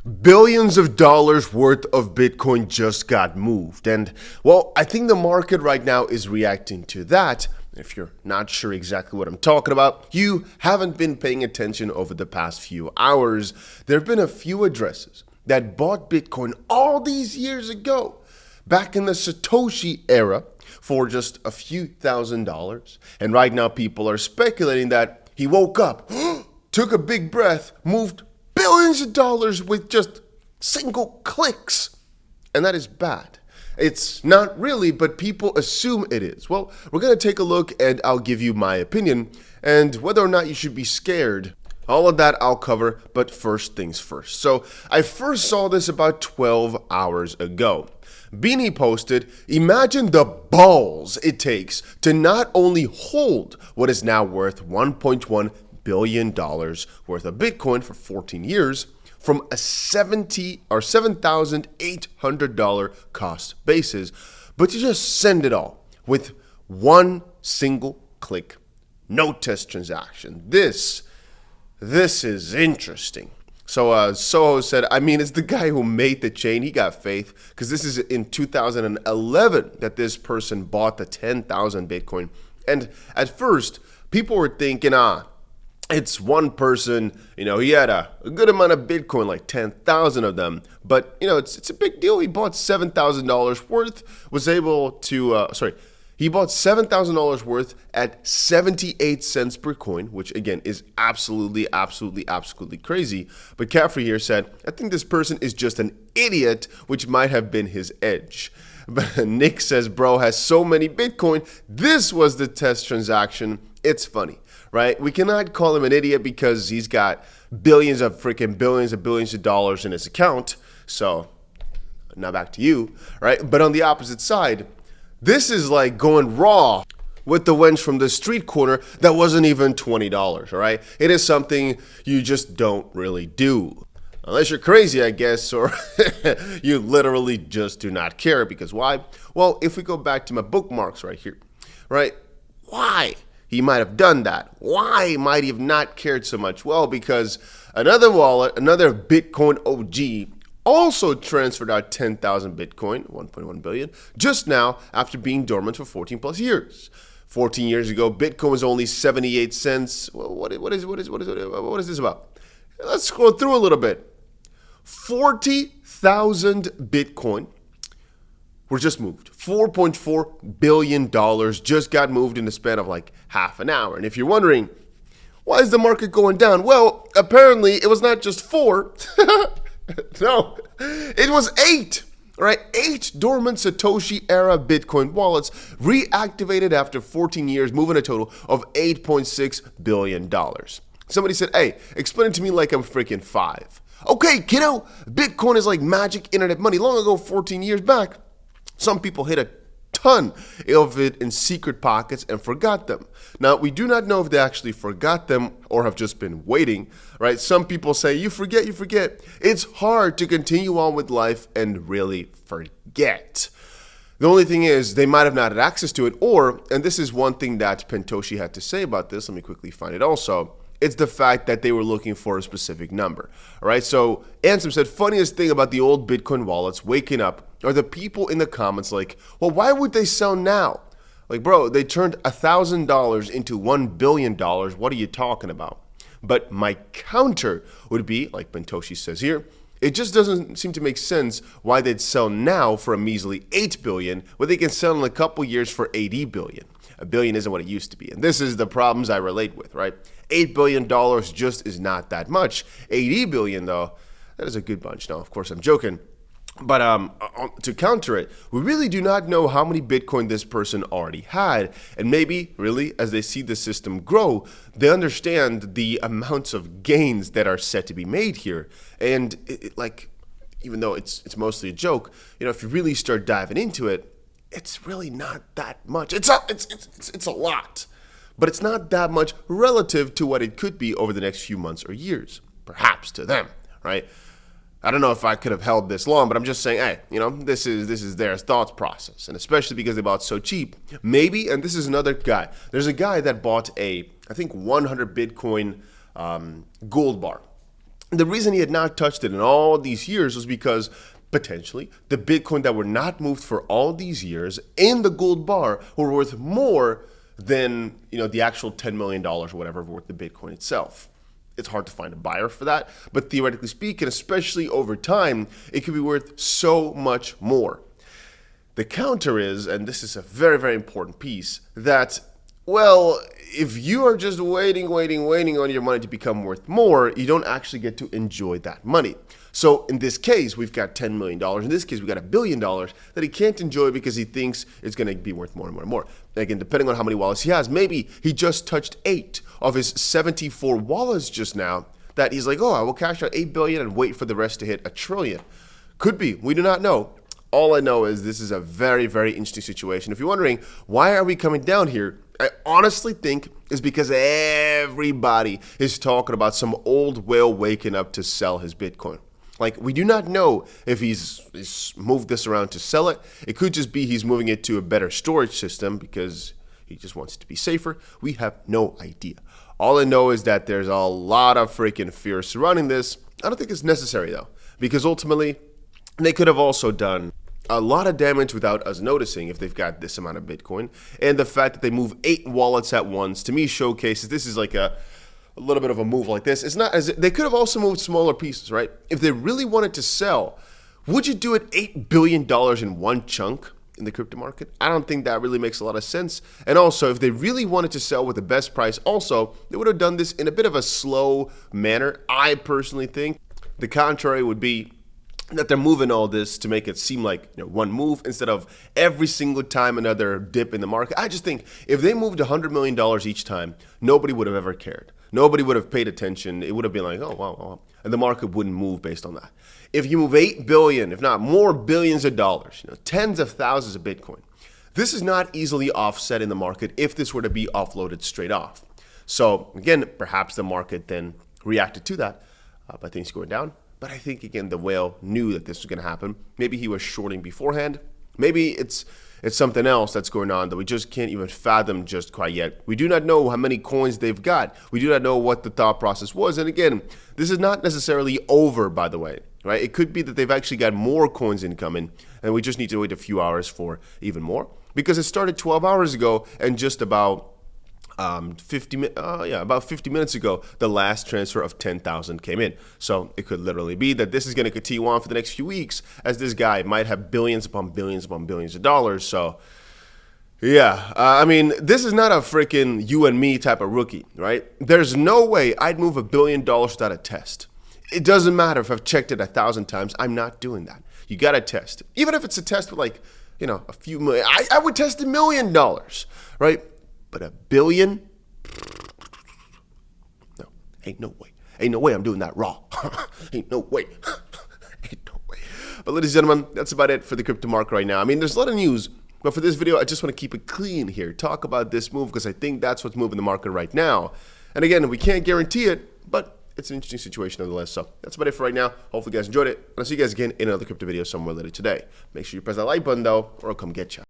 Billions of dollars worth of Bitcoin just got moved. And, well, I think the market right now is reacting to that. If you're not sure exactly what I'm talking about, you haven't been paying attention over the past few hours. There have been a few addresses that bought Bitcoin all these years ago, back in the Satoshi era, for just a few $1,000s. And right now people are speculating that he woke up, took a big breath, moved billions of dollars with just single clicks. And that is bad. It's not really, but people assume it is. Well, we're going to take a look and I'll give you my opinion and whether or not you should be scared. All of that I'll cover, but first things first. So I first saw this about 12 hours ago. Beanie posted, imagine the balls it takes to not only hold what is now worth $1.1 billion worth of Bitcoin for 14 years from a $7,800 cost basis, but to just send it all with one single click, no test transaction. This is interesting. So Soho said, I mean, it's the guy who made the chain. He got faith because this is in 2011 that this person bought the 10,000 Bitcoin. And at first, people were thinking, it's one person, he had a good amount of Bitcoin, like 10,000 of them. But, it's a big deal. He bought $7,000 worth, was able to, he bought $7,000 worth at 78 cents per coin, which again is absolutely crazy. But Caffrey here said, I think this person is just an idiot, which might have been his edge. But Nick says, bro has so many Bitcoin. This was the test transaction. It's funny, right? We cannot call him an idiot because he's got billions of dollars in his account. So now back to you, right? But on the opposite side, this is like going raw with the wench from the street corner that wasn't even $20, all right? It is something you just don't really do. Unless you're crazy, I guess, or you literally just do not care. Because why? Well, if we go back to my bookmarks right here, right? Why he might have done that? Why might he have not cared so much? Well, because another wallet, another Bitcoin OG, also transferred out 10,000 Bitcoin, 1.1 billion, just now after being dormant for 14 plus years. 14 years ago, Bitcoin was only 78 cents. Well, what is this about? Let's scroll through a little bit. 40,000 Bitcoin were just moved. $4.4 billion just got moved in the span of like half an hour. And if you're wondering, why is the market going down? Well, apparently it was not just 4. No, it was 8, right? 8 dormant Satoshi era Bitcoin wallets reactivated after 14 years, moving a total of $8.6 billion. Somebody said, hey, explain it to me like I'm freaking 5. Okay, kiddo, Bitcoin is like magic internet money. Long ago, 14 years back, some people hit a ton of it in secret pockets and forgot them. Now, we do not know if they actually forgot them or have just been waiting, right? Some people say, you forget. It's hard to continue on with life and really forget. The only thing is they might have not had access to it, or, and this is one thing that Pentoshi had to say about this, let me quickly find it also, it's the fact that they were looking for a specific number, all right? So Ansem said, funniest thing about the old Bitcoin wallets waking up are the people in the comments like, well, why would they sell now? Like, bro, they turned $1,000 into $1 billion. What are you talking about? But my counter would be, like Pentoshi says here, it just doesn't seem to make sense why they'd sell now for a measly $8 billion when they can sell in a couple years for $80 billion. $1 billion isn't what it used to be. And this is the problems I relate with, right? $8 billion just is not that much. $80 billion, though, that is a good bunch. Now, of course, I'm joking. But to counter it, we really do not know how many Bitcoin this person already had. And maybe, really, as they see the system grow, they understand the amounts of gains that are set to be made here. And, even though it's mostly a joke, if you really start diving into it, it's really not that much. It's a lot. But it's not that much relative to what it could be over the next few months or years. Perhaps to them, right? I don't know if I could have held this long, but I'm just saying, hey, this is their thought process. And especially because they bought so cheap. Maybe, and this is another guy. There's a guy that bought I think 100 Bitcoin gold bar. The reason he had not touched it in all these years was because potentially the Bitcoin that were not moved for all these years in the gold bar were worth more than the actual $10 million or whatever worth the Bitcoin itself. It's hard to find a buyer for that, but theoretically speaking, especially over time, it could be worth so much more. The counter is, and this is a very, very important piece, that, well, if you are just waiting on your money to become worth more, you don't actually get to enjoy that money. So in this case, we've got $10 million. In this case, we've got $1 billion that he can't enjoy because he thinks it's going to be worth more and more and more. And again, depending on how many wallets he has, maybe he just touched 8 of his 74 wallets just now that he's like, oh, I will cash out $8 billion and wait for the rest to hit $1 trillion. Could be. We do not know. All I know is this is a very, very interesting situation. If you're wondering, why are we coming down here? I honestly think it's because everybody is talking about some old whale waking up to sell his Bitcoin. Like, we do not know if he's moved this around to sell it. It could just be he's moving it to a better storage system because he just wants it to be safer. We have no idea. All I know is that there's a lot of freaking fear surrounding this. I don't think it's necessary, though, because ultimately they could have also done a lot of damage without us noticing if they've got this amount of Bitcoin. And the fact that they move 8 wallets at once, to me, showcases this is like a little bit of a move like this. It's not as they could have also moved smaller pieces, right? If they really wanted to sell, would you do it $8 billion in one chunk in the crypto market? I don't think that really makes a lot of sense. And also, if they really wanted to sell with the best price, also, they would have done this in a bit of a slow manner. I personally think the contrary would be that they're moving all this to make it seem like one move instead of every single time another dip in the market. I just think if they moved $100 million each time, nobody would have ever cared. Nobody would have paid attention. It would have been like, oh, wow. And the market wouldn't move based on that. If you move 8 billion, if not more billions of dollars, tens of thousands of Bitcoin, this is not easily offset in the market if this were to be offloaded straight off. So again, perhaps the market then reacted to that by things going down. But I think, again, the whale knew that this was going to happen. Maybe he was shorting beforehand. Maybe it's something else that's going on that we just can't even fathom just quite yet. We do not know how many coins they've got. We do not know what the thought process was. And again, this is not necessarily over, by the way, right? It could be that they've actually got more coins incoming, and we just need to wait a few hours for even more. Because it started 12 hours ago, and just about 50 minutes ago, the last transfer of 10,000 came in. So it could literally be that this is going to continue on for the next few weeks, as this guy might have billions upon billions upon billions of dollars. So yeah, I mean, this is not a freaking you and me type of rookie, right? There's no way I'd move $1 billion without a test. It doesn't matter if I've checked it 1,000 times. I'm not doing that. You got to test. Even if it's a test with like, a few million. I would test $1 million, right? But $1 billion? No, ain't no way. Ain't no way I'm doing that raw. Ain't no way. Ain't no way. But ladies and gentlemen, that's about it for the crypto market right now. I mean, there's a lot of news, but for this video, I just want to keep it clean here. Talk about this move because I think that's what's moving the market right now. And again, we can't guarantee it, but it's an interesting situation nonetheless. So that's about it for right now. Hopefully you guys enjoyed it. And I'll see you guys again in another crypto video somewhere later today. Make sure you press that like button though, or I'll come get you.